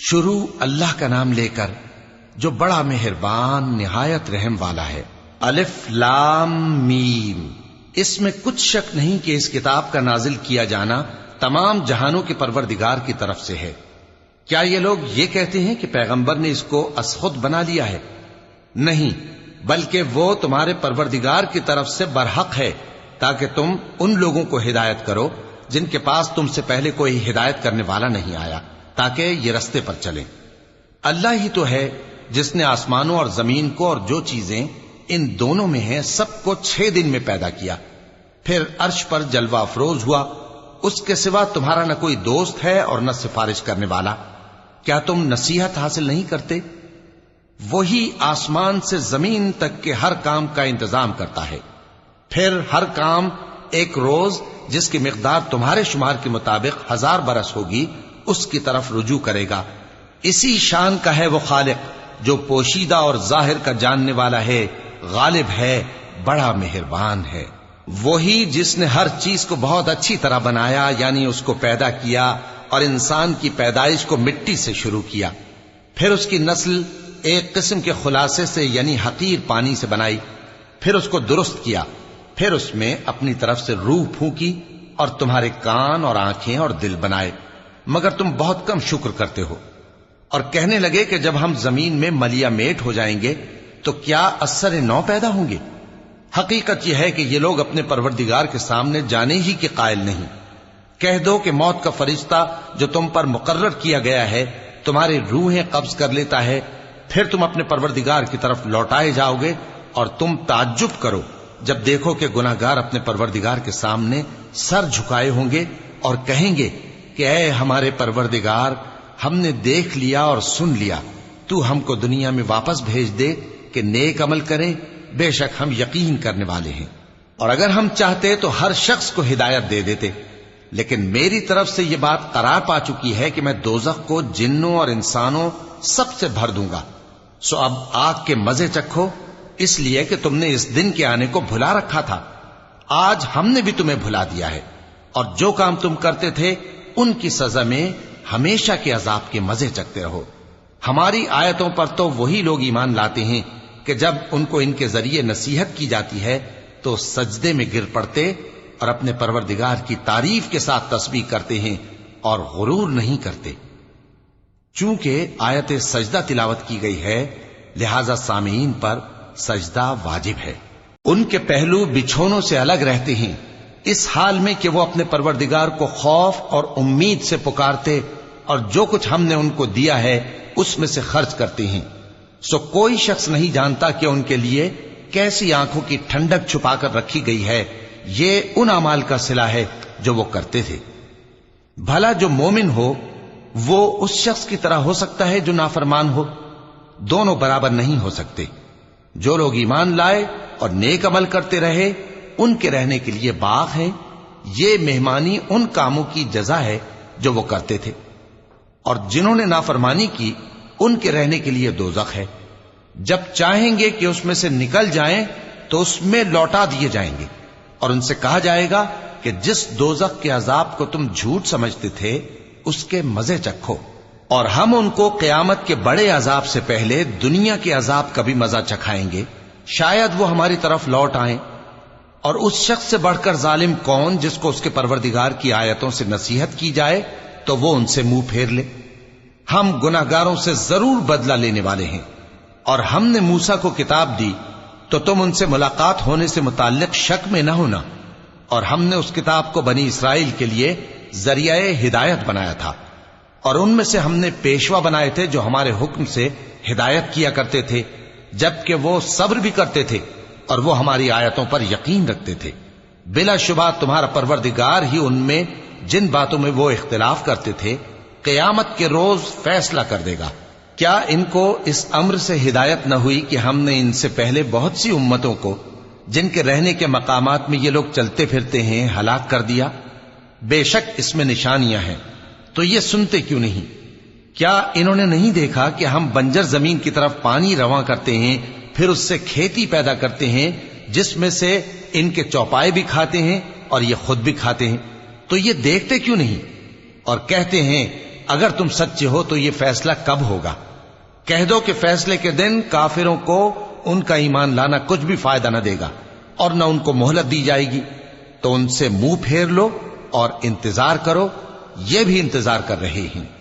شروع اللہ کا نام لے کر جو بڑا مہربان نہایت رحم والا ہے۔ الف لام میم۔ اس میں کچھ شک نہیں کہ اس کتاب کا نازل کیا جانا تمام جہانوں کے پروردگار کی طرف سے ہے۔ کیا یہ لوگ یہ کہتے ہیں کہ پیغمبر نے اس کو از خود بنا لیا ہے؟ نہیں، بلکہ وہ تمہارے پروردگار کی طرف سے برحق ہے، تاکہ تم ان لوگوں کو ہدایت کرو جن کے پاس تم سے پہلے کوئی ہدایت کرنے والا نہیں آیا، تاکہ یہ رستے پر چلیں۔ اللہ ہی تو ہے جس نے آسمانوں اور زمین کو اور جو چیزیں ان دونوں میں ہیں سب کو 6 دن میں پیدا کیا، پھر عرش پر جلوہ افروز ہوا۔ اس کے سوا تمہارا نہ کوئی دوست ہے اور نہ سفارش کرنے والا۔ کیا تم نصیحت حاصل نہیں کرتے؟ وہی آسمان سے زمین تک کے ہر کام کا انتظام کرتا ہے، پھر ہر کام ایک روز جس کی مقدار تمہارے شمار کے مطابق 1000 برس ہوگی اس کی طرف رجوع کرے گا۔ اسی شان کا ہے وہ خالق جو پوشیدہ اور ظاہر کا جاننے والا ہے، غالب ہے، بڑا مہربان ہے۔ وہی جس نے ہر چیز کو بہت اچھی طرح بنایا، یعنی اس کو پیدا کیا اور انسان کی پیدائش کو مٹی سے شروع کیا، پھر اس کی نسل ایک قسم کے خلاصے سے یعنی حقیر پانی سے بنائی، پھر اس کو درست کیا، پھر اس میں اپنی طرف سے روح پھونکی اور تمہارے کان اور آنکھیں اور دل بنائے، مگر تم بہت کم شکر کرتے ہو۔ اور کہنے لگے کہ جب ہم زمین میں ملیا میٹ ہو جائیں گے تو کیا اثر نو پیدا ہوں گے؟ حقیقت یہ ہے کہ یہ لوگ اپنے پروردگار کے سامنے جانے ہی کے قائل نہیں۔ کہہ دو کہ موت کا فرشتہ جو تم پر مقرر کیا گیا ہے تمہاری روحیں قبض کر لیتا ہے، پھر تم اپنے پروردگار کی طرف لوٹائے جاؤ گے، اور تم تعجب کرو جب دیکھو کہ گناہگار اپنے پروردگار کے سامنے سر جھکائے ہوں گے اور کہیں گے کہ اے ہمارے پروردگار، ہم نے دیکھ لیا اور سن لیا، تو ہم کو دنیا میں واپس بھیج دے کہ نیک عمل کریں، بے شک ہم یقین کرنے والے ہیں۔ اور اگر ہم چاہتے تو ہر شخص کو ہدایت دے دیتے، لیکن میری طرف سے یہ بات قرار پا چکی ہے کہ میں دوزخ کو جنوں اور انسانوں سب سے بھر دوں گا، سو اب آگ کے مزے چکھو، اس لیے کہ تم نے اس دن کے آنے کو بھلا رکھا تھا۔ آج ہم نے بھی تمہیں بھلا دیا ہے، اور جو کام تم کرتے تھے ان کی سزا میں ہمیشہ کے عذاب کے مزے چکتے رہو۔ ہماری آیتوں پر تو وہی لوگ ایمان لاتے ہیں کہ جب ان کو ان کے ذریعے نصیحت کی جاتی ہے تو سجدے میں گر پڑتے اور اپنے پروردگار کی تعریف کے ساتھ تسبیح کرتے ہیں اور غرور نہیں کرتے۔ چونکہ آیت سجدہ تلاوت کی گئی ہے لہذا سامعین پر سجدہ واجب ہے۔ ان کے پہلو بچھونوں سے الگ رہتے ہیں، اس حال میں کہ وہ اپنے پروردگار کو خوف اور امید سے پکارتے اور جو کچھ ہم نے ان کو دیا ہے اس میں سے خرچ کرتے ہیں۔ سو کوئی شخص نہیں جانتا کہ ان کے لیے کیسی آنکھوں کی ٹھنڈک چھپا کر رکھی گئی ہے، یہ ان اعمال کا صلہ ہے جو وہ کرتے تھے۔ بھلا جو مومن ہو وہ اس شخص کی طرح ہو سکتا ہے جو نافرمان ہو؟ دونوں برابر نہیں ہو سکتے۔ جو لوگ ایمان لائے اور نیک عمل کرتے رہے ان کے رہنے کے لیے باغ ہیں، یہ مہمانی ان کاموں کی جزا ہے جو وہ کرتے تھے، اور جنہوں نے نافرمانی کی ان کے رہنے کے لیے دوزخ ہے۔ جب چاہیں گے کہ اس میں سے نکل جائیں تو اس میں لوٹا دیے جائیں گے، اور ان سے کہا جائے گا کہ جس دوزخ کے عذاب کو تم جھوٹ سمجھتے تھے اس کے مزے چکھو، اور ہم ان کو قیامت کے بڑے عذاب سے پہلے دنیا کے عذاب کا بھی مزہ چکھائیں گے، شاید وہ ہماری طرف لوٹ آئیں۔ اور اس شخص سے بڑھ کر ظالم کون جس کو اس کے پروردگار کی آیتوں سے نصیحت کی جائے تو وہ ان سے منہ پھیر لے۔ ہم گناہگاروں سے ضرور بدلہ لینے والے ہیں، اور ہم نے موسیٰ کو کتاب دی تو تم ان سے ملاقات ہونے سے متعلق شک میں نہ ہونا، اور ہم نے اس کتاب کو بنی اسرائیل کے لیے ذریعہ ہدایت بنایا تھا، اور ان میں سے ہم نے پیشوا بنائے تھے جو ہمارے حکم سے ہدایت کیا کرتے تھے، جبکہ وہ صبر بھی کرتے تھے اور وہ ہماری آیتوں پر یقین رکھتے تھے۔ بلا شبہ تمہارا پروردگار ہی ان میں جن باتوں میں وہ اختلاف کرتے تھے قیامت کے روز فیصلہ کر دے گا۔ کیا ان کو اس امر سے ہدایت نہ ہوئی کہ ہم نے ان سے پہلے بہت سی امتوں کو جن کے رہنے کے مقامات میں یہ لوگ چلتے پھرتے ہیں ہلاک کر دیا؟ بے شک اس میں نشانیاں ہیں، تو یہ سنتے کیوں نہیں؟ کیا انہوں نے نہیں دیکھا کہ ہم بنجر زمین کی طرف پانی رواں کرتے ہیں، پھر اس سے کھیتی پیدا کرتے ہیں جس میں سے ان کے چوپائے بھی کھاتے ہیں اور یہ خود بھی کھاتے ہیں؟ تو یہ دیکھتے کیوں نہیں؟ اور کہتے ہیں اگر تم سچے ہو تو یہ فیصلہ کب ہوگا؟ کہہ دو کہ فیصلے کے دن کافروں کو ان کا ایمان لانا کچھ بھی فائدہ نہ دے گا اور نہ ان کو مہلت دی جائے گی، تو ان سے منہ پھیر لو اور انتظار کرو، یہ بھی انتظار کر رہے ہیں۔